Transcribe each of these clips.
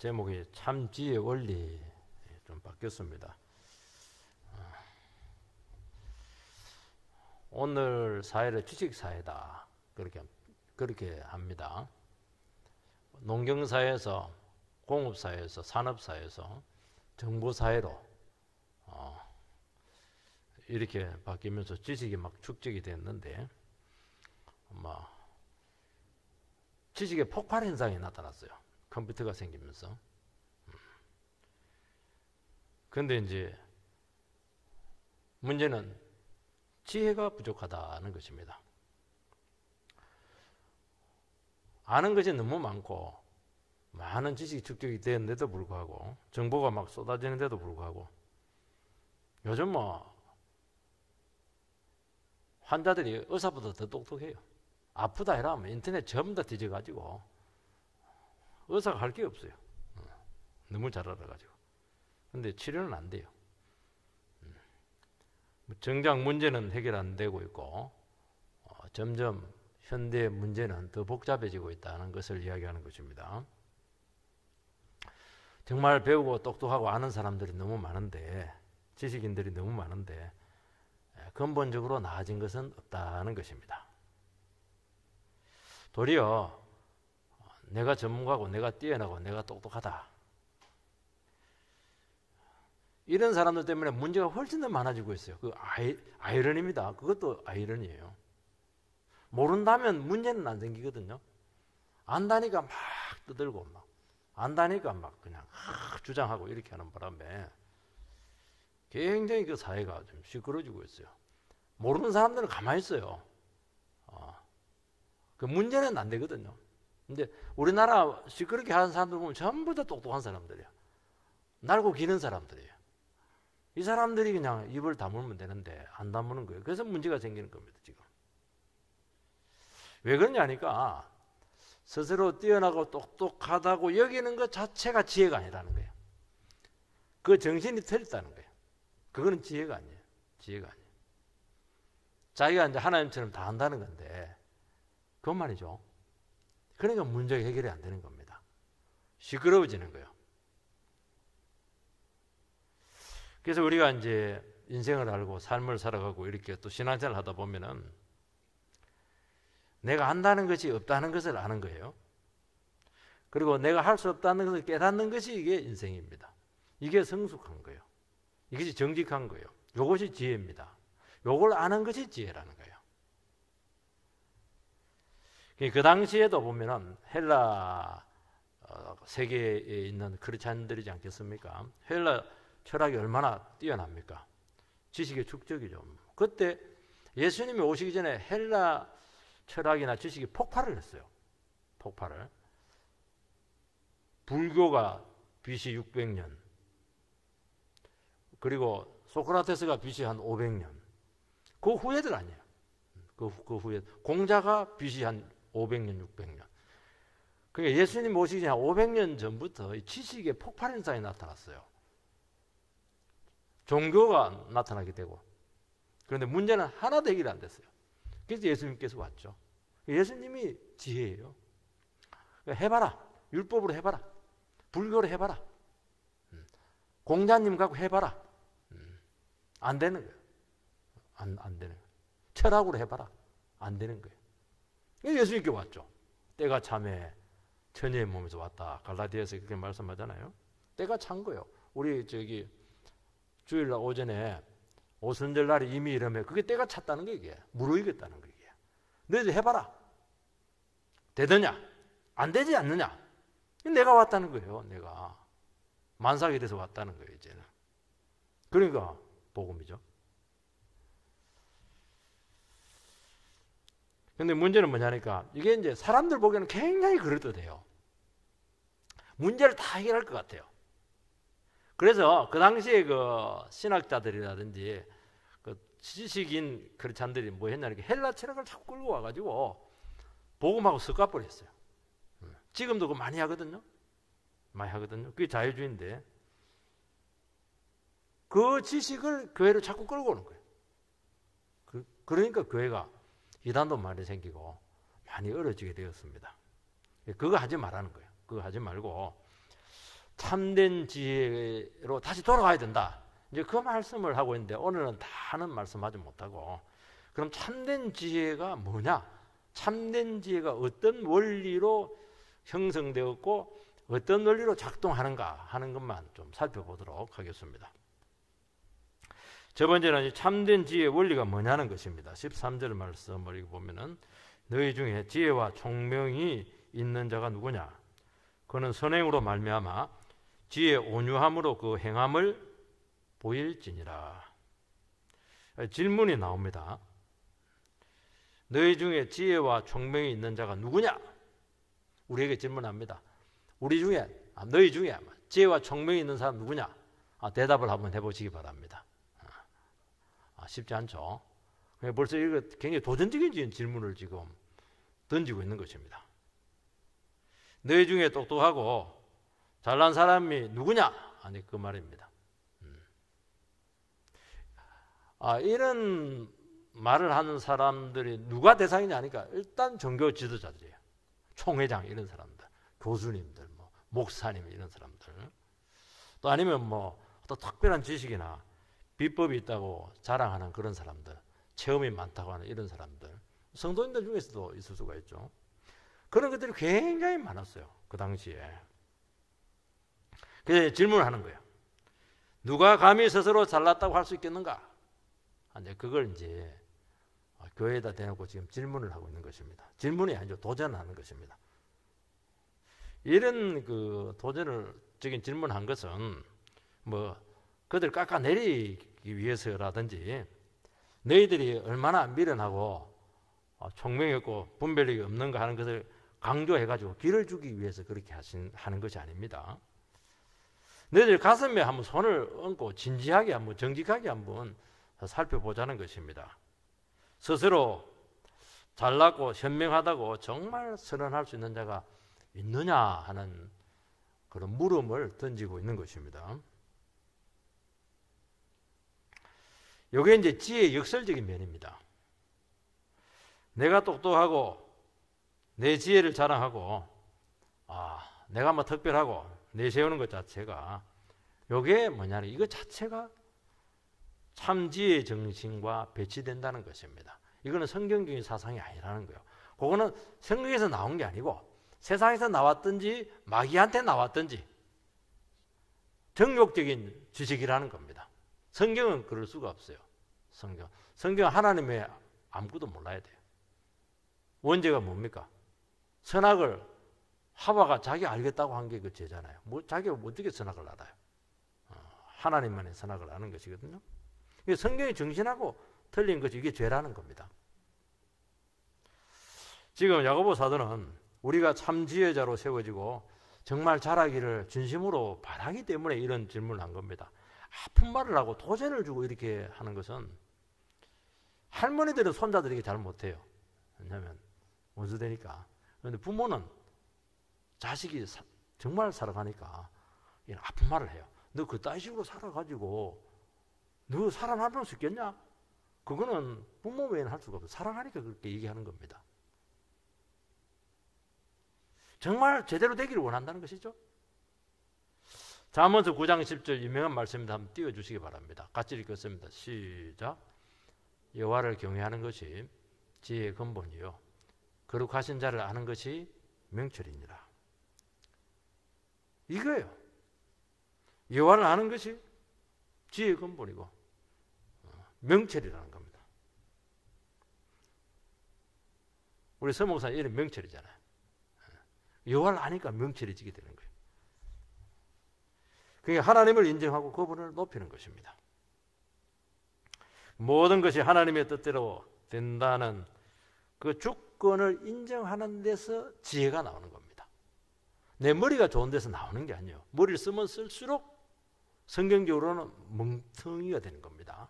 제목이 참지의 원리 좀 바뀌었습니다. 오늘 사회를 주식사회다 그렇게 합니다. 농경사회에서 공업사회에서 산업사회에서 정보사회로 이렇게 바뀌면서 지식이 막 축적이 됐는데 지식의 폭발 현상이 나타났어요. 컴퓨터가 생기면서. 그런데 이제 문제는 지혜가 부족하다는 것입니다. 아는 것이 너무 많고 많은 지식이 축적이 되는데도 불구하고 정보가 막 쏟아지는데도 불구하고 요즘 환자들이 의사보다 더 똑똑해요. 아프다 이러면 인터넷 전부 다 뒤져가지고 의사가 할 게 없어요. 너무 잘 알아가지고. 근데 치료는 안 돼요. 정작 문제는 해결 안 되고 있고 점점 현대의 문제는 더 복잡해지고 있다는 것을 이야기하는 것입니다. 정말 배우고 똑똑하고 아는 사람들이 너무 많은데 지식인들이 너무 많은데 근본적으로 나아진 것은 없다는 것입니다. 도리어 내가 전문가고 내가 뛰어나고 내가 똑똑하다 이런 사람들 때문에 문제가 훨씬 더 많아지고 있어요. 그 아이러니입니다. 그것도 아이러니예요. 모른다면 문제는 안 생기거든요. 안다니까 막 떠들고 막 안다니까 막 그냥 주장하고 이렇게 하는 바람에 굉장히 그 사회가 좀 시끄러워지고 있어요. 모르는 사람들은 가만히 있어요. 그 문제는 안 되거든요. 근데 우리나라 시끄럽게 하는 사람들 보면 전부 다 똑똑한 사람들이야. 날고 기는 사람들이에요. 이 사람들이 그냥 입을 다물면 되는데 안 다무는 거예요. 그래서 문제가 생기는 겁니다. 지금. 왜 그러냐니까 스스로 뛰어나고 똑똑하다고 여기는 것 자체가 지혜가 아니라는 거예요. 그 정신이 틀렸다는 거예요. 그거는 지혜가 아니에요. 지혜가 아니에요. 자기가 이제 하나님처럼 다 한다는 건데 그건 말이죠. 그러니까 문제가 해결이 안 되는 겁니다. 시끄러워지는 거예요. 그래서 우리가 이제 인생을 알고 삶을 살아가고 이렇게 또 신앙생활을 하다 보면은 내가 한다는 것이 없다는 것을 아는 거예요. 그리고 내가 할 수 없다는 것을 깨닫는 것이 이게 인생입니다. 이게 성숙한 거예요. 이것이 정직한 거예요. 이것이 지혜입니다. 이걸 아는 것이 지혜라는 거예요. 그 당시에도 보면은 헬라 세계에 있는 크리스찬들이지 않겠습니까? 헬라 철학이 얼마나 뛰어납니까? 지식의 축적이죠. 그때 예수님이 오시기 전에 헬라 철학이나 지식이 폭발을 했어요. 폭발을. 불교가 BC 600년 그리고 소크라테스가 BC 한 500년 그 후예들 아니에요. 그 후예 공자가 BC 한 500년 600년 그러니까 예수님 오시기 전에 500년 전부터 이 지식의 폭발 현상이 나타났어요. 종교가 나타나게 되고 그런데 문제는 하나도 해결이 안 됐어요. 그래서 예수님께서 왔죠. 예수님이 지혜예요. 해봐라. 율법으로 해봐라. 불교로 해봐라. 공자님 갖고 해봐라. 안 되는 거예요. 안 되는 거예요. 철학으로 해봐라. 안 되는 거예요. 예수님께 왔죠. 때가 참에 처녀의 몸에서 왔다. 갈라디아에서 그렇게 말씀하잖아요. 때가 찬 거예요. 우리 주일날 오전에 오순절 날이 이미 이러면 그게 때가 찼다는 게 이게 무르익었다는 거 이게. 너희들 해봐라. 되느냐? 안 되지 않느냐? 내가 왔다는 거예요. 내가 만삭이 돼서 왔다는 거예요. 이제는. 그러니까 복음이죠. 근데 문제는 뭐냐니까 이게 이제 사람들 보기에는 굉장히 그럴듯해요. 문제를 다 해결할 것 같아요. 그래서 그 당시에 그 신학자들이라든지 그 지식인 크리스찬들이 뭐 했냐니까 헬라 철학을 자꾸 끌고 와가지고 복음하고 섞어버렸어요. 지금도 그거 많이 하거든요. 많이 하거든요. 그게 자유주의인데 그 지식을 교회로 자꾸 끌고 오는 거예요. 그러니까 교회가 이단도 많이 생기고 많이 어려지게 되었습니다. 그거 하지 말라는 거예요. 그거 하지 말고 참된 지혜로 다시 돌아가야 된다. 이제 그 말씀을 하고 있는데 오늘은 다는 말씀하지 못하고, 그럼 참된 지혜가 뭐냐? 참된 지혜가 어떤 원리로 형성되었고 어떤 원리로 작동하는가 하는 것만 좀 살펴보도록 하겠습니다. 첫 번째는 참된 지혜의 원리가 뭐냐는 것입니다. 13절 말씀을 보면은 너희 중에 지혜와 총명이 있는 자가 누구냐? 그는 선행으로 말미암아 지혜 온유함으로 그 행함을 보일지니라. 질문이 나옵니다. 너희 중에 지혜와 총명이 있는 자가 누구냐? 우리에게 질문합니다. 우리 중에, 너희 중에 지혜와 총명이 있는 사람 누구냐? 대답을 한번 해보시기 바랍니다. 쉽지 않죠? 벌써 이거 굉장히 도전적인 질문을 지금 던지고 있는 것입니다. 너희 중에 똑똑하고 잘난 사람이 누구냐? 아니, 그 말입니다. 이런 말을 하는 사람들이 누가 대상이냐 하니까 일단 종교 지도자들이에요. 총회장 이런 사람들, 교수님들, 목사님 이런 사람들, 또 아니면 또 특별한 지식이나 비법이 있다고 자랑하는 그런 사람들, 체험이 많다고 하는 이런 사람들, 성도님들 중에서도 있을 수가 있죠. 그런 것들이 굉장히 많았어요, 그 당시에. 그래서 질문을 하는 거예요. 누가 감히 스스로 잘났다고 할 수 있겠는가? 이제 그걸 이제 교회에다 대놓고 지금 질문을 하고 있는 것입니다. 질문이 아니죠, 도전하는 것입니다. 이런 그 도전적인 질문한 것은 그들 깎아내리기 위해서라든지, 너희들이 얼마나 미련하고 총명이 없고 분별력이 없는가 하는 것을 강조해가지고 길을 주기 위해서 그렇게 하는 것이 아닙니다. 너희들 가슴에 한번 손을 얹고 진지하게 한번 정직하게 한번 살펴보자는 것입니다. 스스로 잘났고 현명하다고 정말 선언할 수 있는 자가 있느냐 하는 그런 물음을 던지고 있는 것입니다. 이게 이제 지혜의 역설적인 면입니다. 내가 똑똑하고 내 지혜를 자랑하고 내가 특별하고 내세우는 것 자체가, 이게 뭐냐면 이거 자체가 참 지혜의 정신과 배치된다는 것입니다. 이거는 성경적인 사상이 아니라는 거예요. 그거는 성경에서 나온 게 아니고 세상에서 나왔든지 마귀한테 나왔든지 정욕적인 지식이라는 겁니다. 성경은 그럴 수가 없어요. 성경은 하나님의 아무것도 몰라야 돼요. 원죄가 뭡니까? 선악을 하와가 자기 알겠다고 한 게 그 죄잖아요. 자기가 어떻게 선악을 알아요? 하나님만의 선악을 아는 것이거든요. 성경의 정신하고 틀린 것이 이게 죄라는 겁니다. 지금 야고보 사도는 우리가 참 지혜자로 세워지고 정말 자라기를 진심으로 바라기 때문에 이런 질문을 한 겁니다. 아픈 말을 하고 도전을 주고 이렇게 하는 것은, 할머니들은 손자들에게 잘 못해요. 왜냐하면 원수되니까. 그런데 부모는 자식이 정말 살아가니까 이런 아픈 말을 해요. 너 그딴 식으로 살아가지고 너 살아남을 수 있겠냐? 그거는 부모 외에는 할 수가 없어요. 사랑하니까 그렇게 얘기하는 겁니다. 정말 제대로 되기를 원한다는 것이죠. 잠언서 9장 10절 유명한 말씀입니다. 한번 띄워주시기 바랍니다. 같이 읽겠습니다. 시작. 여호와를 경외하는 것이 지혜의 근본이요 거룩하신 자를 아는 것이 명철이니라. 이거예요. 여호와를 아는 것이 지혜의 근본이고 명철이라는 겁니다. 우리 서목사 이름 명철이잖아요. 여호와를 아니까 명철해지게 되는 거예요. 그게 하나님을 인정하고 그분을 높이는 것입니다. 모든 것이 하나님의 뜻대로 된다는 그 주권을 인정하는 데서 지혜가 나오는 겁니다. 내 머리가 좋은 데서 나오는 게 아니에요. 머리를 쓰면 쓸수록 성경적으로는 멍텅이가 되는 겁니다.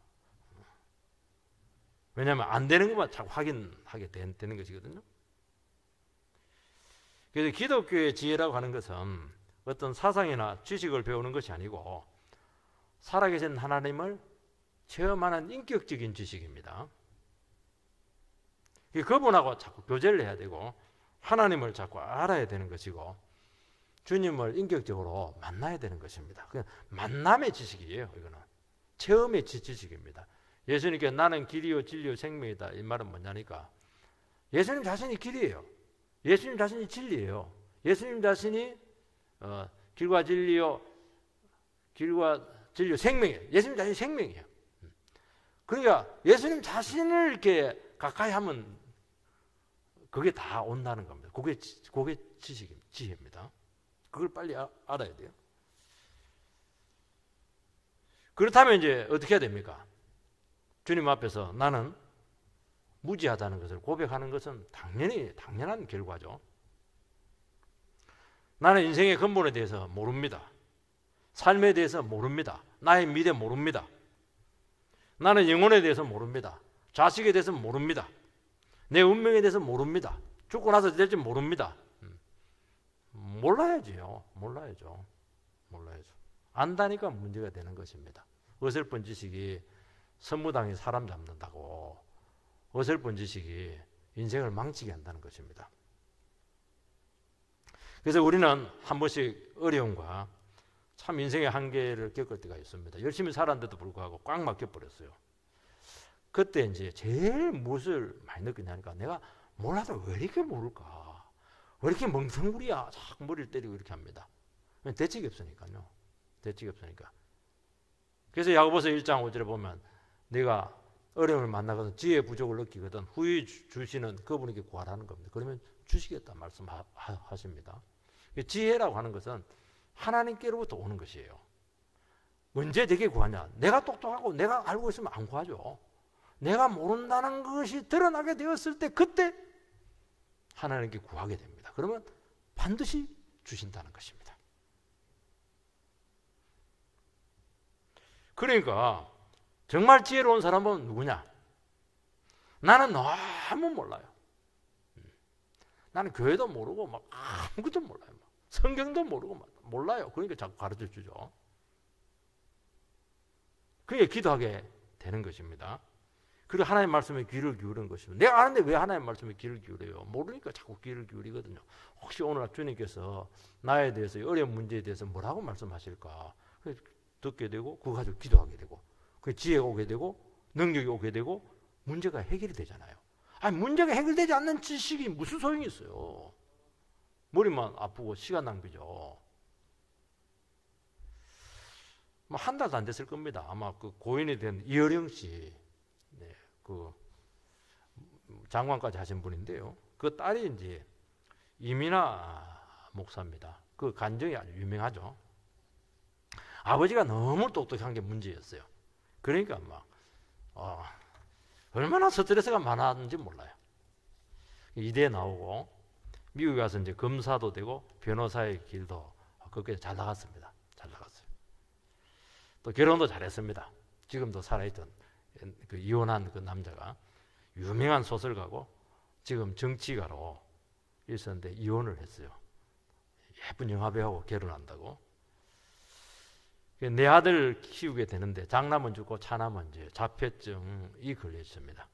왜냐하면 안 되는 것만 자꾸 확인하게 되는 것이거든요. 그래서 기독교의 지혜라고 하는 것은 어떤 사상이나 지식을 배우는 것이 아니고 살아계신 하나님을 체험하는 인격적인 지식입니다. 그분하고 자꾸 교제를 해야 되고 하나님을 자꾸 알아야 되는 것이고, 주님을 인격적으로 만나야 되는 것입니다. 그냥 만남의 지식이에요. 이거는 체험의 지식입니다. 예수님께 나는 길이요 진리요 생명이다 이 말은 뭐냐니까 예수님 자신이 길이에요. 예수님 자신이 진리예요. 예수님 자신이 길과 진리요 생명이에요. 예수님 자신이 생명이에요. 그러니까 예수님 자신을 이렇게 가까이 하면 그게 다 온다는 겁니다. 그게 지혜입니다. 그걸 빨리 알아야 돼요. 그렇다면 이제 어떻게 해야 됩니까? 주님 앞에서 나는 무지하다는 것을 고백하는 것은 당연한 결과죠. 나는 인생의 근본에 대해서 모릅니다. 삶에 대해서 모릅니다. 나의 미래 모릅니다. 나는 영혼에 대해서 모릅니다. 자식에 대해서 모릅니다. 내 운명에 대해서 모릅니다. 죽고 나서 될지 모릅니다. 몰라야죠. 안다니까 문제가 되는 것입니다. 어설픈 지식이 선무당이 사람 잡는다고 어설픈 지식이 인생을 망치게 한다는 것입니다. 그래서 우리는 한 번씩 어려움과 참 인생의 한계를 겪을 때가 있습니다. 열심히 살았는데도 불구하고 꽉 막혀버렸어요. 그때 이제 제일 무엇을 많이 느끼냐니까 내가 몰라도 왜 이렇게 모를까? 왜 이렇게 멍텅구리야? 자꾸 머리를 때리고 이렇게 합니다. 대책이 없으니까요. 그래서 야고보서 1장 5절에 보면 내가 어려움을 만나거든 지혜의 부족을 느끼거든 후히 주시는 그분에게 구하라는 겁니다. 그러면 주시겠다 말씀하십니다. 지혜라고 하는 것은 하나님께로부터 오는 것이에요. 언제 되게 구하냐? 내가 똑똑하고 내가 알고 있으면 안 구하죠. 내가 모른다는 것이 드러나게 되었을 때 그때 하나님께 구하게 됩니다. 그러면 반드시 주신다는 것입니다. 그러니까 정말 지혜로운 사람은 누구냐? 나는 너무 몰라요. 나는 교회도 모르고 막 아무것도 몰라요. 성경도 모르고 막 몰라요. 그러니까 자꾸 가르쳐 주죠. 그게 기도하게 되는 것입니다. 그리고 하나님의 말씀에 귀를 기울이는 것입니다. 내가 아는데 왜 하나님의 말씀에 귀를 기울여요? 모르니까 자꾸 귀를 기울이거든요. 혹시 오늘 주님께서 나에 대해서 어려운 문제에 대해서 뭐라고 말씀하실까? 듣게 되고 그거 가지고 기도하게 되고 그 지혜가 오게 되고 능력이 오게 되고 문제가 해결이 되잖아요. 아니 문제가 해결되지 않는 지식이 무슨 소용이 있어요? 머리만 아프고 시간 낭비죠. 한 달도 안 됐을 겁니다. 아마 그 고인이 된 이어령 씨, 그 장관까지 하신 분인데요. 그 딸이 이제 이민아 목사입니다. 그 간증이 아주 유명하죠. 아버지가 너무 똑똑한 게 문제였어요. 그러니까 막 얼마나 스트레스가 많았는지 몰라요. 이대에 나오고 미국에 가서 이제 검사도 되고 변호사의 길도 그렇게 잘 나갔습니다. 잘 나갔어요. 또 결혼도 잘했습니다. 지금도 살아있던 그 이혼한 그 남자가 유명한 소설가고 지금 정치가로 있었는데 이혼을 했어요. 예쁜 영화배우하고 결혼한다고. 내 아들 키우게 되는데 장남은 죽고 차남은 이제 자폐증이 걸려 있습니다.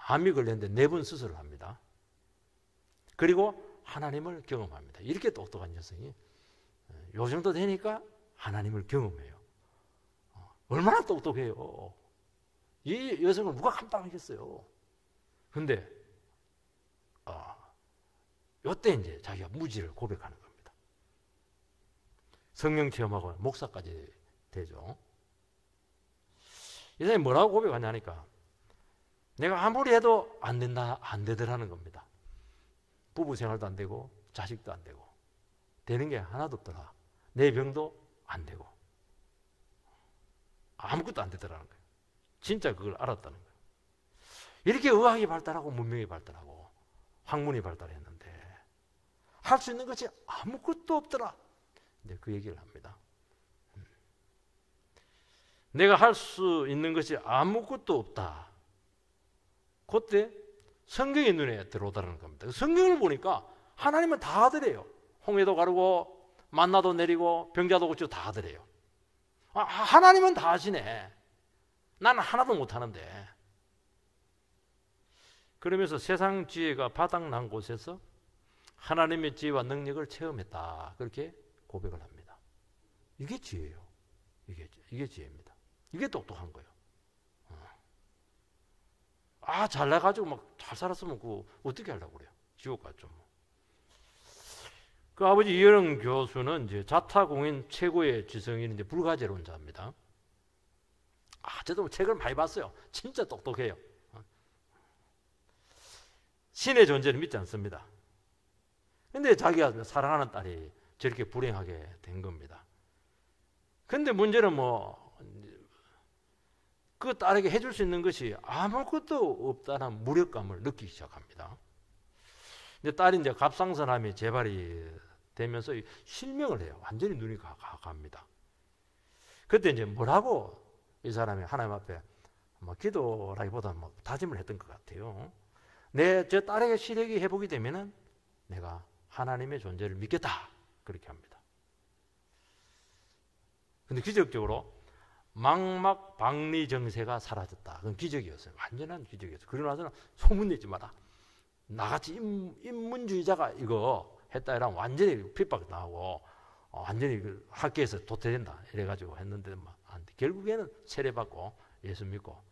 암이 걸렸는데 4번 수술을 합니다. 그리고 하나님을 경험합니다. 이렇게 똑똑한 여성이 요 정도 되니까 하나님을 경험해요. 얼마나 똑똑해요. 이 여성을 누가 감당하겠어요. 근데 요때 이제 자기가 무지를 고백하는 겁니다. 성령 체험하고 목사까지 되죠. 이 사람이 뭐라고 고백하냐니까 내가 아무리 해도 안 된다, 안 되더라는 겁니다. 부부 생활도 안 되고 자식도 안 되고 되는 게 하나도 없더라. 내 병도 안 되고 아무것도 안 되더라는 거예요. 진짜 그걸 알았다는 거예요. 이렇게 의학이 발달하고 문명이 발달하고 학문이 발달했는데 할 수 있는 것이 아무것도 없더라. 이제 그 얘기를 합니다. 내가 할 수 있는 것이 아무것도 없다. 그때 성경의 눈에 들어오다는 겁니다. 성경을 보니까 하나님은 다 하더래요. 홍해도 가르고 만나도 내리고 병자도 고치고 다 하더래요. 하나님은 다 하시네. 나는 하나도 못하는데. 그러면서 세상 지혜가 바닥난 곳에서 하나님의 지혜와 능력을 체험했다. 그렇게 고백을 합니다. 이게 지혜예요. 이게 지혜입니다. 이게 똑똑한 거예요. 잘나가지고 막 잘 살았으면 그거 어떻게 하려고 그래요? 지옥 갔죠. 뭐. 그 아버지 이여령 교수는 이제 자타공인 최고의 지성인인데 불가제론자입니다. 저도 책을 많이 봤어요. 진짜 똑똑해요. 신의 존재를 믿지 않습니다. 근데 자기가 사랑하는 딸이 저렇게 불행하게 된 겁니다. 근데 문제는 그 딸에게 해줄 수 있는 것이 아무것도 없다는 무력감을 느끼기 시작합니다. 이제 딸이 이제 갑상선암이 재발이 되면서 실명을 해요. 완전히 눈이 갑니다. 그때 이제 뭐라고 이 사람이 하나님 앞에 기도라기보다 다짐을 했던 것 같아요. 제 딸에게 시력이 회복이 되면은 내가 하나님의 존재를 믿겠다. 그렇게 합니다. 근데 기적적으로 망막 박리 정세가 사라졌다. 그건 기적이었어요. 완전한 기적이었어요. 그러고 나서는 소문내지 마라. 나같이 인문주의자가 이거 했다 이러면 완전히 핍박 나오고 완전히 학교에서 도태된다 이래가지고 했는데 결국에는 세례받고 예수 믿고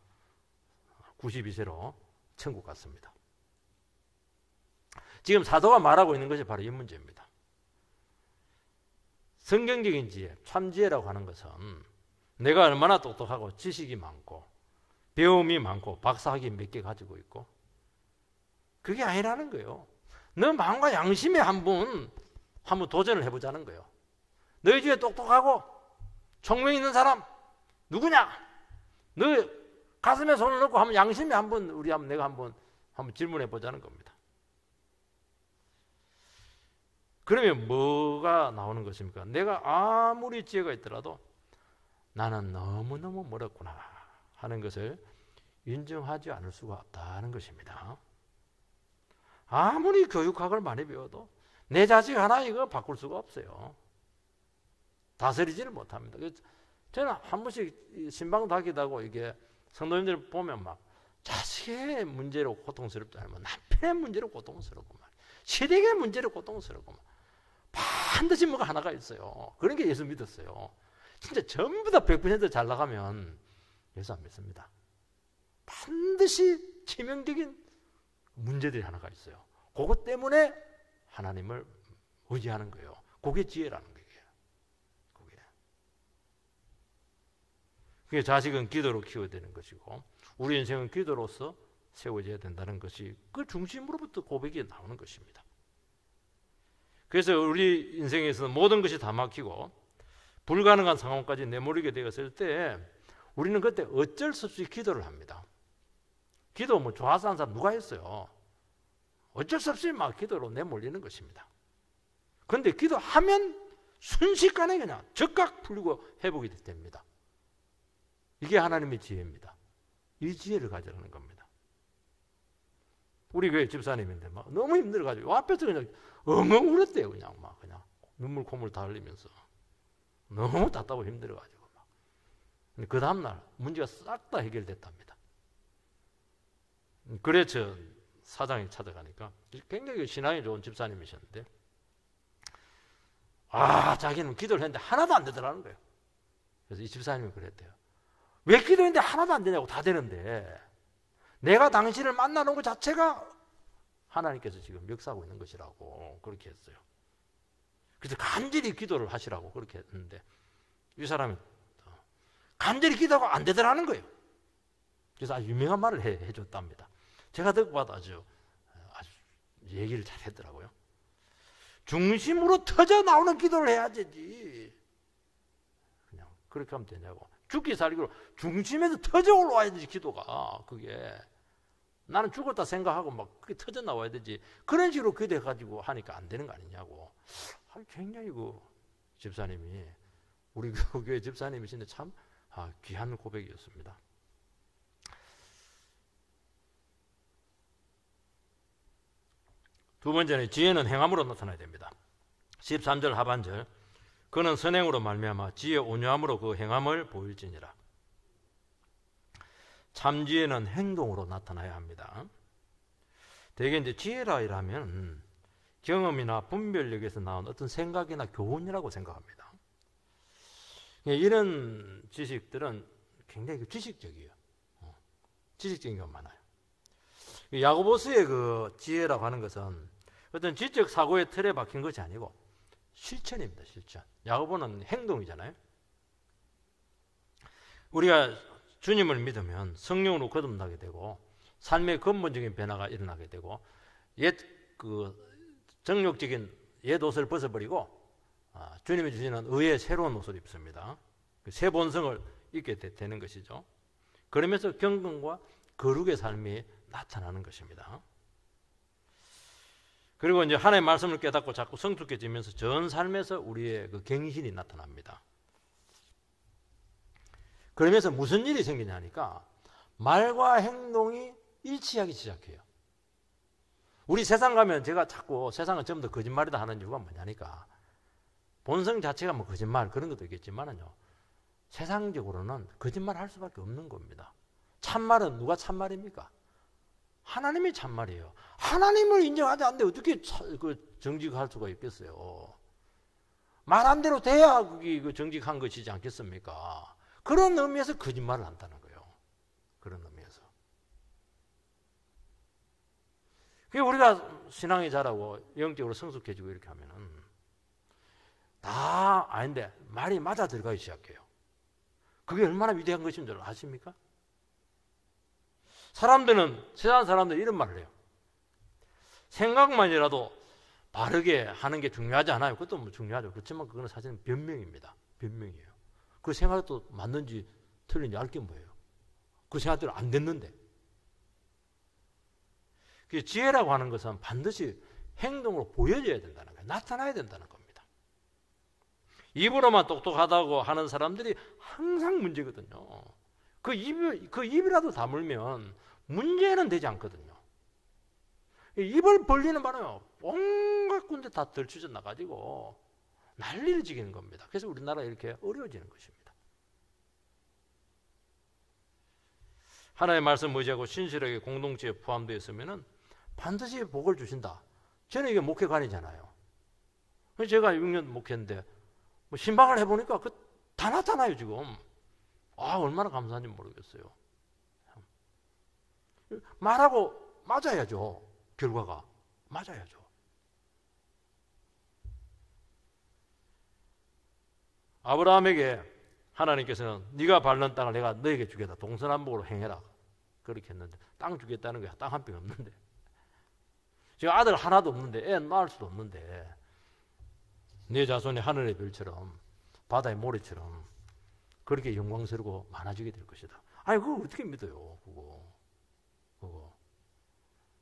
92세로 천국 갔습니다. 지금 사도가 말하고 있는 것이 바로 이 문제입니다. 성경적인 지혜, 참지혜라고 하는 것은 내가 얼마나 똑똑하고 지식이 많고 배움이 많고 박사학위 몇 개 가지고 있고 그게 아니라는 거예요. 너 마음과 양심에 한번 도전을 해보자는 거예요. 너희 중에 똑똑하고 총명 있는 사람 누구냐? 너 가슴에 손을 넣고 한번 양심에 내가 한번 질문해 보자는 겁니다. 그러면 뭐가 나오는 것입니까? 내가 아무리 지혜가 있더라도 나는 너무너무 멀었구나 하는 것을 인정하지 않을 수가 없다는 것입니다. 아무리 교육학을 많이 배워도 내 자식 하나 이거 바꿀 수가 없어요. 다스리지를 못합니다. 저는 한 번씩 신방 다기도 하고 이게 성도님들 보면 자식의 문제로 고통스럽지 않으면 남편의 문제로 고통스럽고 시댁의 문제로 고통스럽고 반드시 뭐가 하나가 있어요. 그런 게 예수 믿었어요. 진짜 전부 다 100% 잘 나가면 예수 안 믿습니다. 반드시 치명적인 문제들이 하나가 있어요. 그것 때문에 하나님을 의지하는 거예요. 그게 지혜라는 거예요. 그게 자식은 기도로 키워야 되는 것이고 우리 인생은 기도로서 세워져야 된다는 것이 그 중심으로부터 고백이 나오는 것입니다. 그래서 우리 인생에서는 모든 것이 다 막히고 불가능한 상황까지 내몰리게 되었을 때 우리는 그때 어쩔 수 없이 기도를 합니다. 기도 좋아서 하는 사람 누가 있어요? 어쩔 수 없이 기도로 내몰리는 것입니다. 그런데 기도하면 순식간에 그냥 즉각 풀리고 회복이 됩니다. 이게 하나님의 지혜입니다. 이 지혜를 가져가는 겁니다. 우리 교회 집사님인데 너무 힘들어가지고 앞에서 그냥 엉엉 울었대요. 그냥 눈물 콧물 다 흘리면서 너무 답답하고 힘들어가지고 그 다음날 문제가 싹 다 해결됐답니다. 그래서 사장이 찾아가니까 굉장히 신앙이 좋은 집사님이셨는데 자기는 기도를 했는데 하나도 안 되더라는 거예요. 그래서 이 집사님이 그랬대요. 왜 기도했는데 하나도 안 되냐고. 다 되는데 내가 당신을 만나는 것 자체가 하나님께서 지금 역사하고 있는 것이라고 그렇게 했어요. 그래서 간절히 기도를 하시라고 그렇게 했는데 이 사람이 간절히 기도하고 안 되더라는 거예요. 그래서 아주 유명한 말을 해줬답니다. 제가 듣고 봐도 아주 얘기를 잘 했더라고요. 중심으로 터져 나오는 기도를 해야지. 그냥 그렇게 하면 되냐고. 죽기 살기로 중심에서 터져 올라와야 되지. 기도가 그게 나는 죽었다 생각하고 그게 터져 나와야 되지. 그런 식으로 기도해가지고 하니까 안 되는 거 아니냐고. 굉장히 집사님이 우리 교회 집사님이신데 참 귀한 고백이었습니다. 두 번째는 지혜는 행함으로 나타나야 됩니다. 13절 하반절 그는 선행으로 말미암아 지혜 온유함으로 그 행함을 보일지니라. 참지혜는 행동으로 나타나야 합니다. 대개 이제 지혜라 이라면 경험이나 분별력에서 나온 어떤 생각이나 교훈이라고 생각합니다. 이런 지식들은 굉장히 지식적이에요. 지식적인 경우가 많아요. 야고보스의 그 지혜라고 하는 것은 어떤 지적 사고의 틀에 박힌 것이 아니고 실천입니다. 실천. 야고보는 행동이잖아요. 우리가 주님을 믿으면 성령으로 거듭나게 되고 삶의 근본적인 변화가 일어나게 되고 옛 그 정욕적인 옛 옷을 벗어버리고 주님이 주시는 의의 새로운 옷을 입습니다. 새 본성을 입게 되는 것이죠. 그러면서 경건과 거룩의 삶이 나타나는 것입니다. 그리고 이제 하나님의 말씀을 깨닫고 자꾸 성숙해지면서 전 삶에서 우리의 그 갱신이 나타납니다. 그러면서 무슨 일이 생기냐니까 말과 행동이 일치하기 시작해요. 우리 세상 가면 제가 자꾸 세상은 전부 다 거짓말이다 하는 이유가 뭐냐니까 본성 자체가 뭐 거짓말 그런 것도 있겠지만은요. 세상적으로는 거짓말 할 수밖에 없는 겁니다. 참말은 누가 참말입니까? 하나님이 참말이에요. 하나님을 인정하지 않는데 어떻게 정직할 수가 있겠어요? 말한 대로 돼야 그게 정직한 것이지 않겠습니까? 그런 의미에서 거짓말을 한다는 거예요. 그런 의미에서. 우리가 신앙이 자라고 영적으로 성숙해지고 이렇게 하면은 다 아닌데 말이 맞아 들어가기 시작해요. 그게 얼마나 위대한 것인 줄 아십니까? 세상 사람들은 이런 말을 해요. 생각만이라도 바르게 하는 게 중요하지 않아요. 그것도 뭐 중요하죠. 그렇지만 그거는 사실은 변명입니다. 변명이에요. 그 생각도 맞는지 틀린지 알 게 뭐예요. 그 생각대로 안 됐는데. 지혜라고 하는 것은 반드시 행동으로 보여져야 된다는 거예요. 나타나야 된다는 겁니다. 입으로만 똑똑하다고 하는 사람들이 항상 문제거든요. 그 입이라도 다물면 문제는 되지 않거든요. 입을 벌리는 바람에 온갖 군데 다 들추져 나가지고 난리를 지기는 겁니다. 그래서 우리나라가 이렇게 어려워지는 것입니다. 하나님의 말씀 의지하고 신실하게 공동체에 포함되어 있으면 반드시 복을 주신다. 저는 이게 목회관이잖아요. 제가 6년 목회인데 뭐 신방을 해보니까 다 나타나요 지금. 얼마나 감사한지 모르겠어요. 말하고 맞아야죠. 결과가 맞아야죠. 아브라함에게 하나님께서는 네가 밟는 땅을 내가 너에게 주겠다. 동서남북으로 행해라. 그렇게 했는데 땅 주겠다는 거야. 땅 한 평 없는데. 지금 아들 하나도 없는데 애 낳을 수도 없는데 네 자손이 하늘의 별처럼 바다의 모래처럼 그렇게 영광스럽고 많아지게 될 것이다. 아니 그거 어떻게 믿어요? 그거.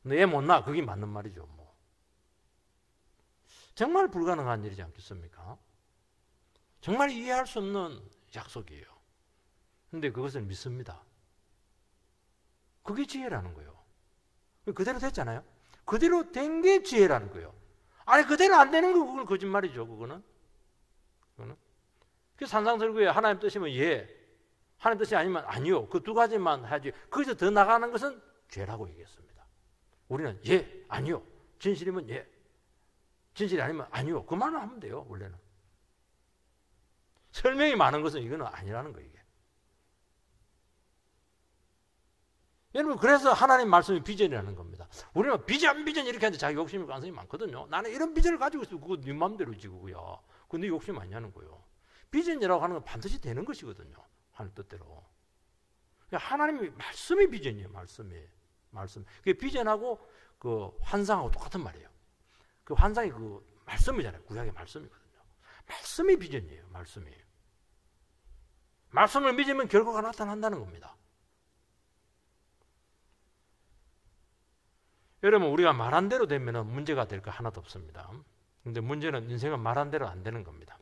근데 애 못 낳아. 그게 맞는 말이죠. 뭐. 정말 불가능한 일이지 않겠습니까? 정말 이해할 수 없는 약속이에요. 근데 그것을 믿습니다. 그게 지혜라는 거예요. 그대로 됐잖아요. 그대로 된 게 지혜라는 거예요. 아니 그대로 안 되는 거 그건 거짓말이죠. 그거는. 그 산상설교에 하나님 뜻이면 예, 하나님 뜻이 아니면 아니요. 그 두 가지만 하지. 거기서 더 나가는 것은 죄라고 얘기했습니다. 우리는 예, 아니요. 진실이면 예, 진실이 아니면 아니요. 그 말만 하면 돼요. 원래는. 설명이 많은 것은 이거는 아니라는 거예요. 이게. 여러분 그래서 하나님 말씀이 비전이라는 겁니다. 우리는 비전 이렇게 하는데 자기 욕심일 가능성이 많거든요. 나는 이런 비전을 가지고 있어. 그거 네 맘대로지 그거야. 그거 네 욕심 아니냐는 거예요. 비전이라고 하는 건 반드시 되는 것이거든요. 하나님 뜻대로. 하나님의 말씀이 비전이에요. 말씀. 그게 비전하고 그 환상하고 똑같은 말이에요. 그 환상이 그 말씀이잖아요. 구약의 말씀이거든요. 말씀이 비전이에요. 말씀을 믿으면 결과가 나타난다는 겁니다. 여러분 우리가 말한 대로 되면 문제가 될 거 하나도 없습니다. 그런데 문제는 인생은 말한 대로 안 되는 겁니다.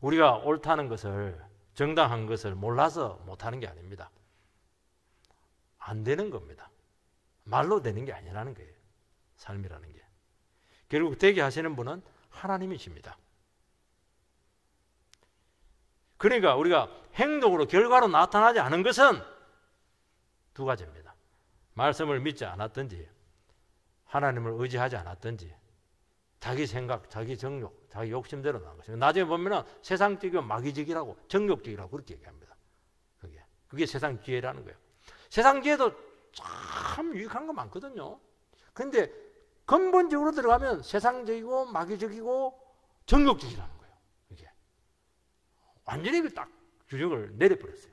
우리가 옳다는 것을 정당한 것을 몰라서 못하는 게 아닙니다. 안 되는 겁니다. 말로 되는 게 아니라는 거예요. 삶이라는 게. 결국 되게 하시는 분은 하나님이십니다. 그러니까 우리가 행동으로 결과로 나타나지 않은 것은 두 가지입니다. 말씀을 믿지 않았든지 하나님을 의지하지 않았든지 자기 생각, 자기 정욕, 자기 욕심대로 나온 것입니다. 나중에 보면은 세상적이고 마귀적이라고 정욕적이라고 그렇게 얘기합니다. 그게 세상 지혜라는 거예요. 세상 지혜도 참 유익한 거 많거든요. 그런데 근본적으로 들어가면 세상적이고 마귀적이고 정욕적이라는 거예요. 이게 완전히 딱 주력을 내려버렸어요.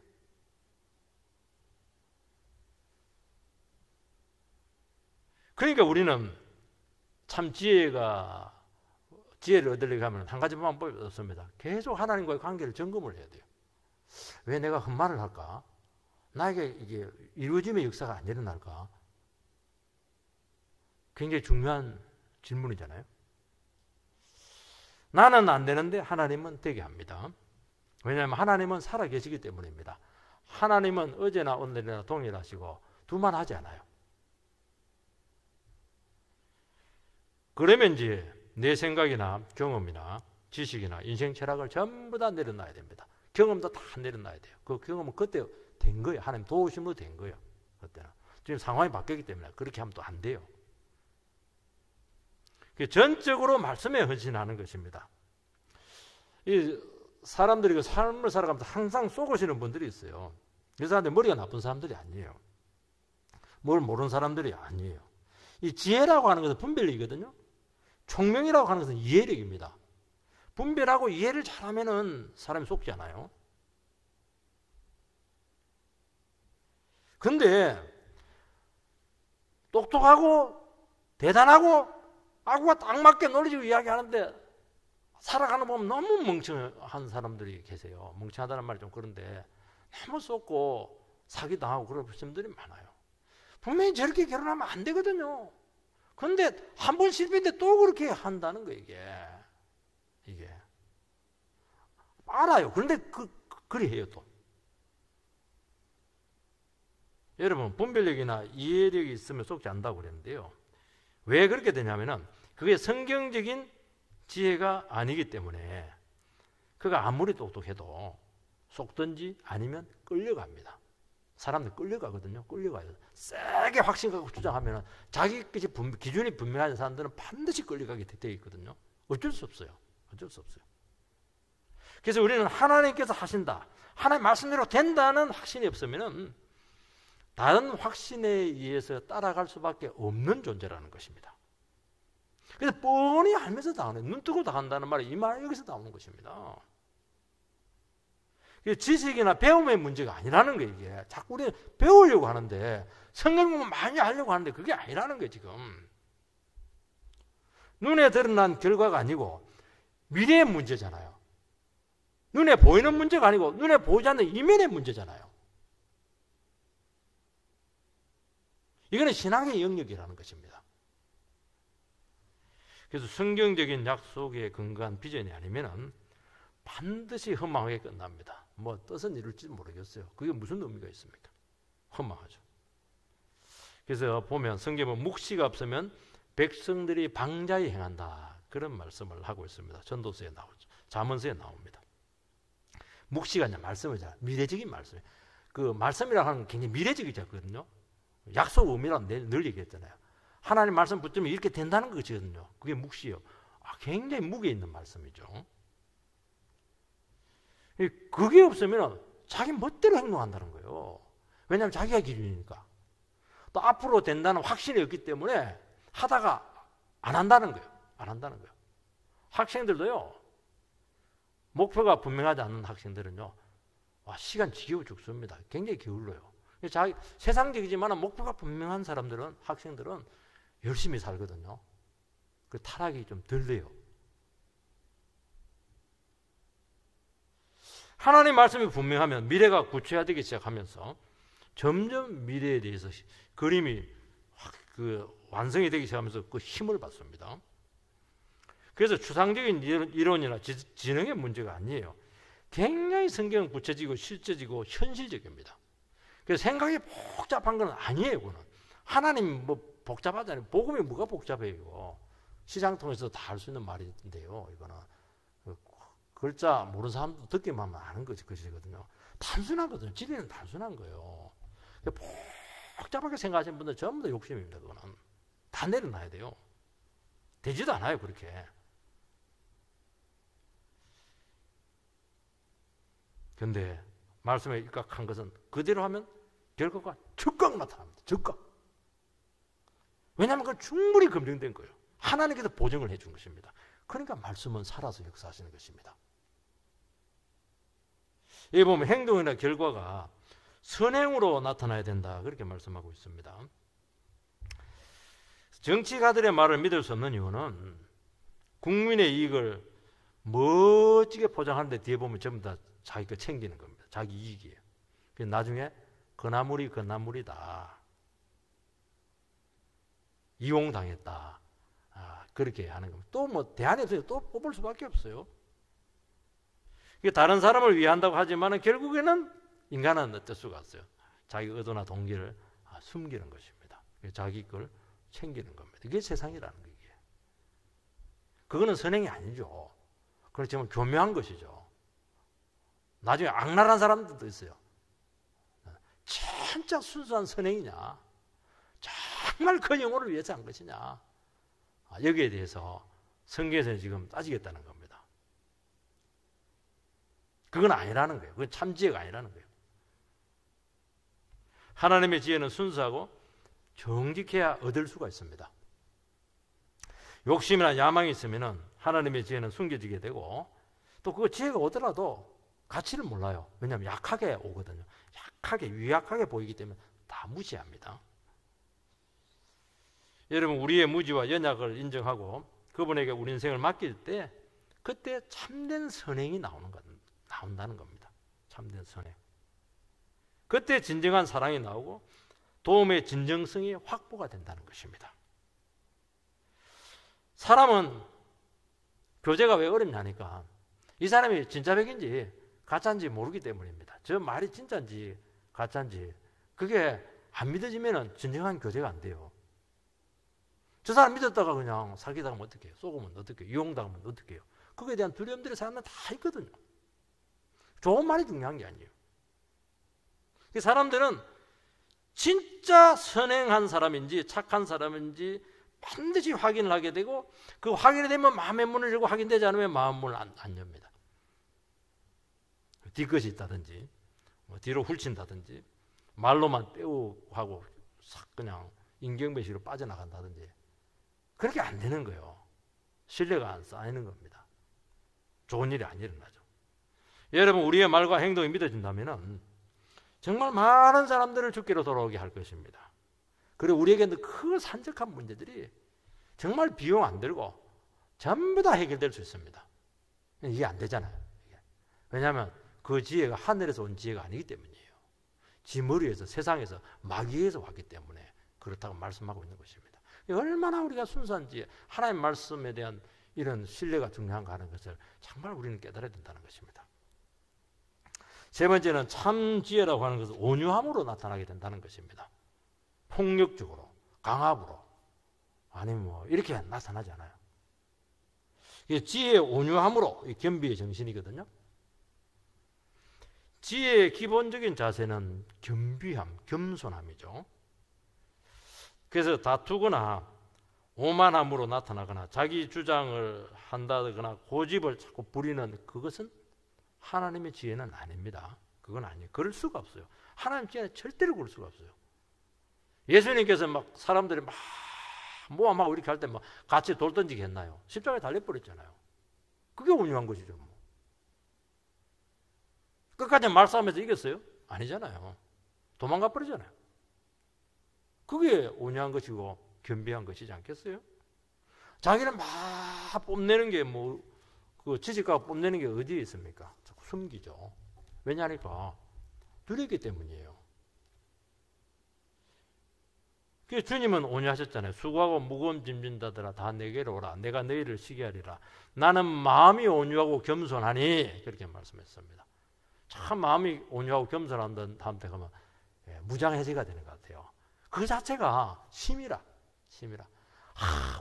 그러니까 우리는 참 지혜를 얻으려고 하면 한 가지 방법이 없습니다. 계속 하나님과의 관계를 점검을 해야 돼요. 왜 내가 헛말을 할까? 나에게 이게 이루어짐의 역사가 안 일어날까? 굉장히 중요한 질문이잖아요. 나는 안 되는데 하나님은 되게 합니다. 왜냐하면 하나님은 살아계시기 때문입니다. 하나님은 어제나 오늘이나 동일하시고 두말하지 않아요. 그러면 이제 내 생각이나 경험이나 지식이나 인생 철학을 전부 다 내려놔야 됩니다. 경험도 다 내려놔야 돼요. 그 경험은 그때 된 거예요. 하나님 도우심으로 된 거예요. 그때는. 지금 상황이 바뀌었기 때문에 그렇게 하면 또 안 돼요. 전적으로 말씀에 헌신하는 것입니다. 이 사람들이 그 삶을 살아가면서 항상 쏘고시는 분들이 있어요. 그 사람들이 머리가 나쁜 사람들이 아니에요. 뭘 모르는 사람들이 아니에요. 이 지혜라고 하는 것은 분별력이거든요. 총명이라고 하는 것은 이해력입니다. 분별하고 이해를 잘하면은 사람이 속지 않아요. 근데 똑똑하고 대단하고 아구가 딱 맞게 논리적으로 이야기하는데 살아가는 거 보면 너무 멍청한 사람들이 계세요. 멍청하다는 말이 좀 그런데 너무 쏟고 사기당하고 그런 분들이 많아요. 분명히 저렇게 결혼하면 안 되거든요. 그런데 한 번 실패했는데 또 그렇게 한다는 거예요. 이게 알아요. 그런데 그리 해요 또. 여러분 분별력이나 이해력이 있으면 속지 않는다고 그랬는데요. 왜 그렇게 되냐면은 그게 성경적인 지혜가 아니기 때문에 그가 아무리 똑똑해도 속든지 아니면 끌려갑니다. 사람들 끌려가거든요. 끌려가요. 세게 확신 갖고 주장하면 자기 기준이 분명한 사람들은 반드시 끌려가게 되어 있거든요. 어쩔 수 없어요. 어쩔 수 없어요. 그래서 우리는 하나님께서 하신다. 하나님 말씀대로 된다는 확신이 없으면 다른 확신에 의해서 따라갈 수밖에 없는 존재라는 것입니다. 그래서 뻔히 알면서 당하는, 눈 뜨고 당한다는 말이 이 말 여기서 나오는 것입니다. 지식이나 배움의 문제가 아니라는 거예요. 이게 자꾸 우리는 배우려고 하는데 성경 공부 많이 하려고 하는데 그게 아니라는 거예요. 지금 눈에 드러난 결과가 아니고 미래의 문제잖아요. 눈에 보이는 문제가 아니고 눈에 보이지 않는 이면의 문제잖아요. 이거는 신앙의 영역이라는 것입니다. 그래서 성경적인 약속에 근거한 비전이 아니면은 반드시 허망하게 끝납니다. 뭐 뜻은 이룰지 모르겠어요. 그게 무슨 의미가 있습니까? 허망하죠. 그래서 보면 성경은 묵시가 없으면 백성들이 방자히 행한다. 그런 말씀을 하고 있습니다. 전도서에 나오죠. 잠언서에 나옵니다. 묵시가 이제 말씀이잖아요. 미래적인 말씀. 그 말씀이라고 하는 건 굉장히 미래적이거든요. 약속 의미라고 늘 얘기했잖아요. 하나님 말씀 붙으면 이렇게 된다는 것이거든요. 그게 묵시예요. 굉장히 무게 있는 말씀이죠. 그게 없으면 자기 멋대로 행동한다는 거예요. 왜냐하면 자기가 기준이니까. 또 앞으로 된다는 확신이 없기 때문에 하다가 안 한다는 거예요. 안 한다는 거예요. 학생들도요. 목표가 분명하지 않는 학생들은요. 시간 지겨워 죽습니다. 굉장히 게을러요. 세상적이지만 목표가 분명한 사람들은, 학생들은 열심히 살거든요. 그 타락이 좀 덜 돼요. 하나님 말씀이 분명하면 미래가 구체화되기 시작하면서 점점 미래에 대해서 그림이 완성이 되기 시작하면서 그 힘을 받습니다. 그래서 추상적인 이론이나 지능의 문제가 아니에요. 굉장히 성경은 구체적이고 실제적이고 현실적입니다. 그래서 생각이 복잡한 건 아니에요. 그거는. 하나님 뭐 복잡하잖아요. 복음이 뭐가 복잡해요. 시장 통해서 다 할 수 있는 말인데요. 이거는 글자 모르는 사람도 듣기만 하면 아는 것이거든요. 단순하거든요. 진리는 단순한 거예요. 복잡하게 생각하시는 분들 전부 다 욕심입니다. 그거는. 다 내려놔야 돼요. 되지도 않아요, 그렇게. 그런데 말씀에 입각한 것은 그대로 하면 결과가 즉각 나타납니다. 즉각. 왜냐하면 그건 충분히 검증된 거예요. 하나님께서 보증을 해준 것입니다. 그러니까 말씀은 살아서 역사하시는 것입니다. 여기 보면 행동이나 결과가 선행으로 나타나야 된다, 그렇게 말씀하고 있습니다. 정치가들의 말을 믿을 수 없는 이유는 국민의 이익을 멋지게 포장하는데 뒤에 보면 전부 다 자기 거 챙기는 겁니다. 자기 이익이에요. 나중에 그나물이 그나물이다, 이용당했다, 그렇게 하는 겁니다. 또 뭐 대안이 없어요. 또 뽑을 수밖에 없어요. 다른 사람을 위한다고 하지만 결국에는 인간은 어쩔 수가 없어요. 자기 의도나 동기를 숨기는 것입니다. 자기 걸 챙기는 겁니다. 이게 세상이라는 거예요. 그거는 선행이 아니죠. 그렇지만 교묘한 것이죠. 나중에 악랄한 사람들도 있어요. 진짜 순수한 선행이냐, 정말 그 영혼을 위해서 한 것이냐, 여기에 대해서 성경에서는 지금 따지겠다는 겁니다. 그건 아니라는 거예요. 그건 참 지혜가 아니라는 거예요. 하나님의 지혜는 순수하고 정직해야 얻을 수가 있습니다. 욕심이나 야망이 있으면 하나님의 지혜는 숨겨지게 되고, 또 그 지혜가 오더라도 가치를 몰라요. 왜냐하면 약하게 오거든요. 약하게, 유약하게 보이기 때문에 다 무시합니다. 여러분, 우리의 무지와 연약을 인정하고 그분에게 우리 인생을 맡길 때, 그때 참된 선행이 나온다는 겁니다. 참된 선행. 그때 진정한 사랑이 나오고 도움의 진정성이 확보가 된다는 것입니다. 사람은 교제가 왜 어렵냐니까 이 사람이 진짜 백인지 가짜인지 모르기 때문입니다. 저 말이 진짜인지 가짜인지 그게 안 믿어지면 진정한 교제가 안 돼요. 저 사람 믿었다가 그냥 사기당하면 어떡해요? 속으면 어떡해요? 이용당하면 어떡해요? 그거에 대한 두려움들이 사람은 다 있거든요. 좋은 말이 중요한 게 아니에요. 사람들은 진짜 선행한 사람인지 착한 사람인지 반드시 확인을 하게 되고, 그 확인이 되면 마음의 문을 열고, 확인되지 않으면 마음 문을 안 엽니다. 뒤끝이 있다든지 뒤로 훌친다든지 말로만 빼고 하고 싹 그냥 인경배시로 빠져나간다든지 그렇게 안 되는 거예요. 신뢰가 안 쌓이는 겁니다. 좋은 일이 안 일어나죠. 여러분, 우리의 말과 행동이 믿어진다면 정말 많은 사람들을 주께로 돌아오게 할 것입니다. 그리고 우리에게는 그 산적한 문제들이 정말 비용 안 들고 전부 다 해결될 수 있습니다. 이게 안 되잖아요. 왜냐하면 그 지혜가 하늘에서 온 지혜가 아니기 때문이에요. 지 머리에서, 세상에서, 마귀에서 왔기 때문에 그렇다고 말씀하고 있는 것입니다. 얼마나 우리가 순수한지, 하나님 말씀에 대한 이런 신뢰가 중요한가 하는 것을 정말 우리는 깨달아야 된다는 것입니다. 세 번째는 참 지혜라고 하는 것은 온유함으로 나타나게 된다는 것입니다. 폭력적으로, 강압으로, 아니면 뭐 이렇게 나타나지 않아요. 지혜의 온유함으로, 겸비의 정신이거든요. 지혜의 기본적인 자세는 겸비함, 겸손함이죠. 그래서 다투거나 오만함으로 나타나거나 자기 주장을 한다거나 고집을 자꾸 부리는 그것은 하나님의 지혜는 아닙니다. 그건 아니에요. 그럴 수가 없어요. 하나님 지혜는 절대로 그럴 수가 없어요. 예수님께서 막 사람들이 막 모함하고 이렇게 할 때 막 같이 돌 던지게 했나요? 십자가에 달려버렸잖아요. 그게 온유한 것이죠. 뭐. 끝까지 말싸움에서 이겼어요? 아니잖아요. 도망가 버리잖아요. 그게 온유한 것이고 겸비한 것이지 않겠어요? 자기는 막 뽐내는 게 뭐, 그 지식가가 뽐내는 게 어디에 있습니까? 자꾸 숨기죠. 왜냐니까 두렵기 때문이에요. 그 주님은 온유하셨잖아요. 수고하고 무거운 짐진 자들아 다 내게로 오라. 내가 너희를 쉬게 하리라. 나는 마음이 온유하고 겸손하니, 그렇게 말씀했습니다. 참 마음이 온유하고 겸손한 다음 때 가면 무장해제가 되는 것 같아요. 그 자체가 힘이라.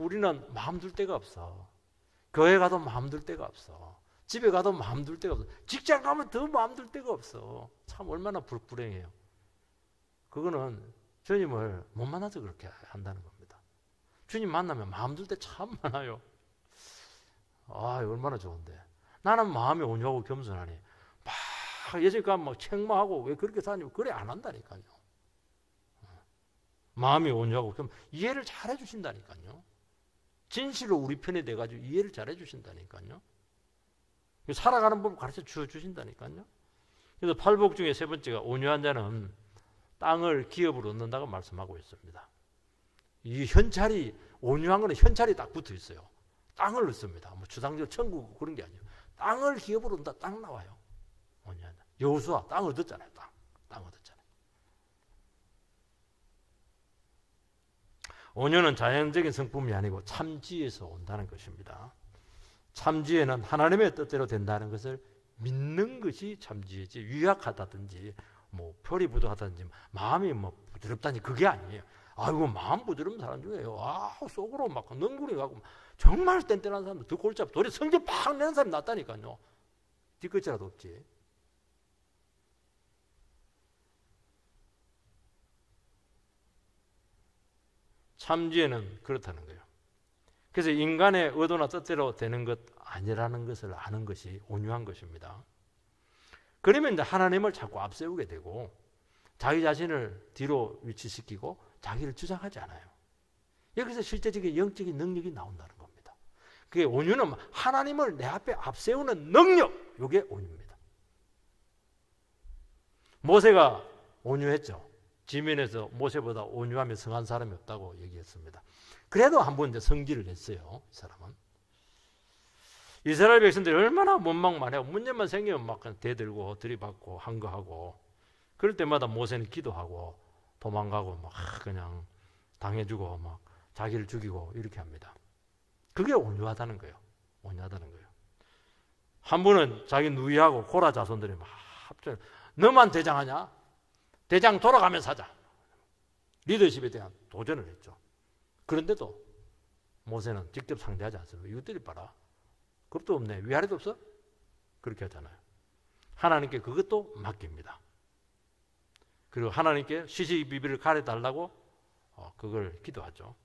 우리는 마음 둘 데가 없어. 교회 가도 마음 둘 데가 없어. 집에 가도 마음 둘 데가 없어. 직장 가면 더 마음 둘 데가 없어. 참 얼마나 불행해요. 그거는 주님을 못 만나서 그렇게 한다는 겁니다. 주님 만나면 마음 들 때 참 많아요. 아, 얼마나 좋은데. 나는 마음이 온유하고 겸손하니 막 예전까 막 책망하고 왜 그렇게 사니? 그래 안 한다니까요. 마음이 온유하고 이해를 잘 해주신다니까요. 진실로 우리 편에 돼가지고 이해를 잘 해주신다니까요. 살아가는 법을 가르쳐 주신다니까요. 그래서 팔복 중에 세 번째가 온유한 자는 땅을 기업으로 얻는다고 말씀하고 있습니다. 이 현찰이 온유한 거는 현찰이 딱 붙어 있어요. 땅을 얻습니다. 뭐 주상적 천국 그런 게 아니에요. 땅을 기업으로 얻는다. 땅 나와요. 온유한 자. 여호수아 땅 얻었잖아요. 땅 얻었잖아요. 온유는 자연적인 성품이 아니고 참지에서 온다는 것입니다. 참지혜는 하나님의 뜻대로 된다는 것을 믿는 것이 참지혜지, 유약하다든지 뭐 표리 부족하다든지 마음이 뭐 부드럽다든지 그게 아니에요. 아이고 마음 부드러운 사람 중에요. 속으로 막 능구리가고 정말 뗀뗀한 사람들 더 골치 아파. 도리어 성질 팍 내는 사람이 낫다니까요. 뒤끝이라도 없지. 참지혜는 그렇다는 거예요. 그래서 인간의 의도나 뜻대로 되는 것 아니라는 것을 아는 것이 온유한 것입니다. 그러면 이제 하나님을 자꾸 앞세우게 되고 자기 자신을 뒤로 위치시키고 자기를 주장하지 않아요. 여기서 실제적인 영적인 능력이 나온다는 겁니다. 그게 온유는 하나님을 내 앞에 앞세우는 능력, 이게 온유입니다. 모세가 온유했죠. 지면에서 모세보다 온유하며 성한 사람이 없다고 얘기했습니다. 그래도 한번 이제 성질을 냈어요. 이 사람은. 이스라엘 백성들이 얼마나 원망만 해요. 문제만 생기면 막 대들고 들이받고 한 거 하고. 그럴 때마다 모세는 기도하고 도망가고 막 그냥 당해주고 막 자기를 죽이고 이렇게 합니다. 그게 온유하다는 거예요. 온유하다는 거예요. 한 분은 자기 누이하고 고라 자손들이 막 합쳐 너만 대장하냐? 대장 돌아가면서 하자. 리더십에 대한 도전을 했죠. 그런데도 모세는 직접 상대하지 않습니다. 이것들이 봐라. 겁도 없네. 위아래도 없어? 그렇게 하잖아요. 하나님께 그것도 맡깁니다. 그리고 하나님께 시시비비를 가려달라고 그걸 기도하죠.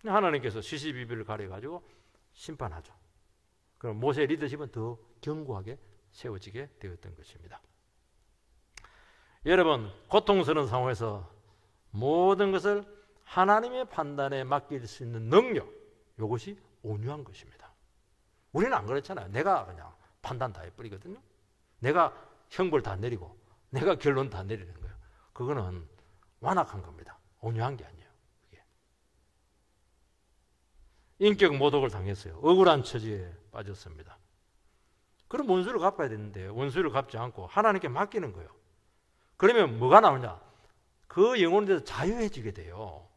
하나님께서 시시비비를 가려가지고 심판하죠. 그럼 모세의 리더십은 더 견고하게 세워지게 되었던 것입니다. 여러분, 고통스러운 상황에서 모든 것을 하나님의 판단에 맡길 수 있는 능력, 이것이 온유한 것입니다. 우리는 안 그렇잖아요. 내가 그냥 판단 다 해버리거든요. 내가 형벌 다 내리고 내가 결론 다 내리는 거예요. 그거는 완악한 겁니다. 온유한 게 아니에요. 그게. 인격 모독을 당했어요. 억울한 처지에 빠졌습니다. 그럼 원수를 갚아야 되는데 원수를 갚지 않고 하나님께 맡기는 거예요. 그러면 뭐가 나오냐? 그 영혼에 대해서 자유해지게 돼요.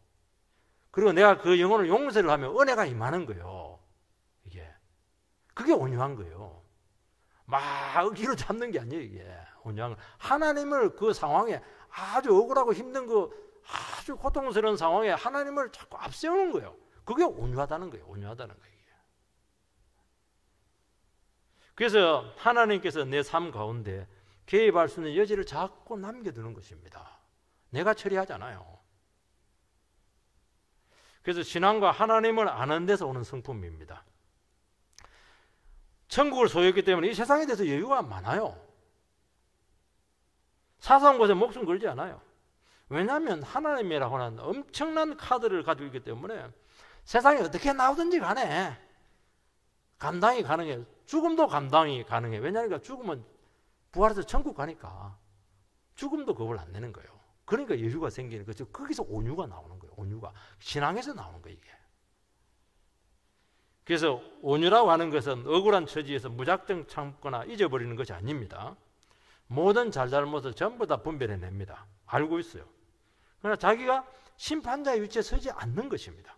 그리고 내가 그 영혼을 용서를 하면 은혜가 임하는 거예요. 이게. 그게 온유한 거예요. 막 억지로 잡는 게 아니에요, 이게. 온유한 거. 하나님을 그 상황에 아주 억울하고 힘든 그 아주 고통스러운 상황에 하나님을 자꾸 앞세우는 거예요. 그게 온유하다는 거예요. 온유하다는 거예요. 그래서 하나님께서 내 삶 가운데 개입할 수 있는 여지를 자꾸 남겨두는 것입니다. 내가 처리하잖아요. 그래서 신앙과 하나님을 아는 데서 오는 성품입니다. 천국을 소유했기 때문에 이 세상에 대해서 여유가 많아요. 사소한 것에 목숨 걸지 않아요. 왜냐하면 하나님이라고 하는 엄청난 카드를 가지고 있기 때문에 세상에 어떻게 나오든지 간에 감당이 가능해요. 죽음도 감당이 가능해요. 왜냐하니까 죽으면 부활해서 천국 가니까 죽음도 겁을 안 내는 거예요. 그러니까 여유가 생기는 거죠. 거기서 온유가 나오는 거예요. 온유가. 신앙에서 나오는 거예요, 이게. 그래서 온유라고 하는 것은 억울한 처지에서 무작정 참거나 잊어버리는 것이 아닙니다. 모든 잘잘못을 전부 다 분별해냅니다. 알고 있어요. 그러나 자기가 심판자의 위치에 서지 않는 것입니다.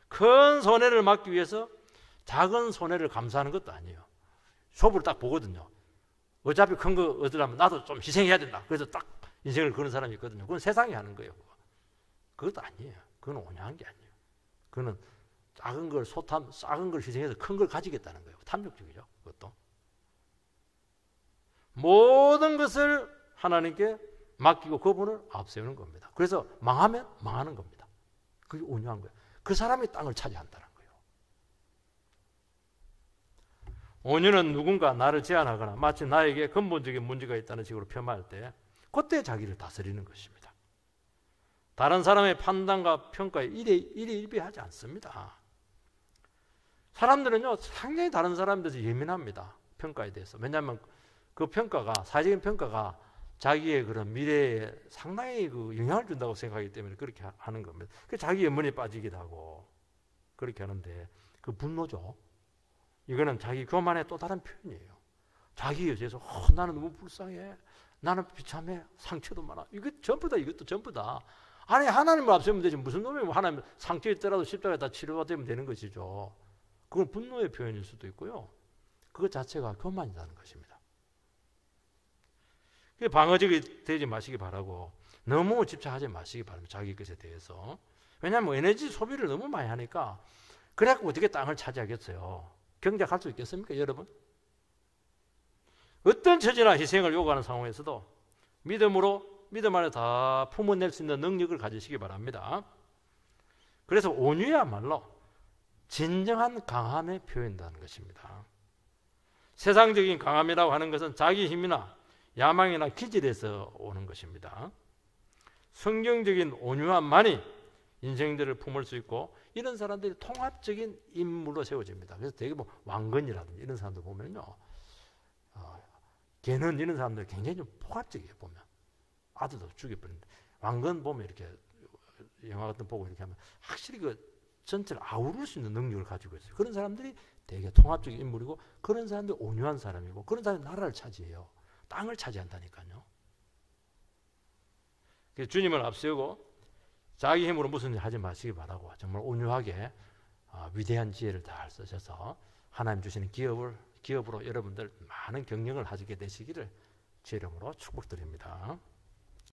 큰 손해를 막기 위해서 작은 손해를 감수하는 것도 아니에요. 소부를 딱 보거든요. 어차피 큰 거 얻으려면 나도 좀 희생해야 된다. 그래서 딱 인생을 거는 사람이 있거든요. 그건 세상이 하는 거예요. 그것도 아니에요. 그건 온유한 게 아니에요. 그거는 작은 걸 작은 걸 희생해서 큰 걸 가지겠다는 거예요. 탐욕적이죠. 그것도. 모든 것을 하나님께 맡기고 그분을 앞세우는 겁니다. 그래서 망하면 망하는 겁니다. 그게 온유한 거예요. 그 사람이 땅을 차지한다는 거예요. 온유는 누군가 나를 제한하거나 마치 나에게 근본적인 문제가 있다는 식으로 폄하할 때 그때 자기를 다스리는 것입니다. 다른 사람의 판단과 평가에 일희일비하지 않습니다. 사람들은요, 상당히 다른 사람들에 대해서 예민합니다. 평가에 대해서. 왜냐하면 그 평가가, 사회적인 평가가 자기의 그런 미래에 상당히 그 영향을 준다고 생각하기 때문에 그렇게 하는 겁니다. 자기 연문에 빠지기도 하고 그렇게 하는데 그 분노죠. 이거는 자기 교만의 또 다른 표현이에요. 자기 여자에서 나는 너무 불쌍해. 나는 비참해. 상처도 많아. 이거 전부 다 이것도 전부 다. 아니 하나님을 앞세우면 되지. 무슨 놈이 하나님 상처 있더라도 십자가에 다 치료되면 되는 것이죠. 그건 분노의 표현일 수도 있고요. 그것 자체가 교만이라는 것입니다. 방어적이 되지 마시기 바라고 너무 집착하지 마시기 바랍니다. 자기 것에 대해서. 왜냐하면 에너지 소비를 너무 많이 하니까 그래갖고 어떻게 땅을 차지하겠어요. 경작할 수 있겠습니까 여러분? 어떤 처지나 희생을 요구하는 상황에서도 믿음 안에 다 품어낼 수 있는 능력을 가지시기 바랍니다. 그래서 온유야말로 진정한 강함의 표현이라는 것입니다. 세상적인 강함이라고 하는 것은 자기 힘이나 야망이나 기질에서 오는 것입니다. 성경적인 온유함만이 인생들을 품을 수 있고 이런 사람들이 통합적인 인물로 세워집니다. 그래서 되게 뭐 왕건이라든지 이런 사람들 보면요, 걔는 이런 사람들 굉장히 좀 포괄적이에요. 보면 아들도 죽여버리는데 왕건 보면 이렇게 영화 같은 거 보고 이렇게 하면 확실히 그 전체를 아우를 수 있는 능력을 가지고 있어요. 그런 사람들이 되게 통합적인 인물이고 그런 사람들이 온유한 사람이고 그런 사람이 나라를 차지해요. 땅을 차지한다니까요. 주님을 앞세우고 자기 힘으로 무슨 일 하지 마시기 바라고 정말 온유하게 위대한 지혜를 다 쓰셔서 하나님 주시는 기업으로 여러분들 많은 경영을 하시게 되시기를 제 이름으로 축복드립니다.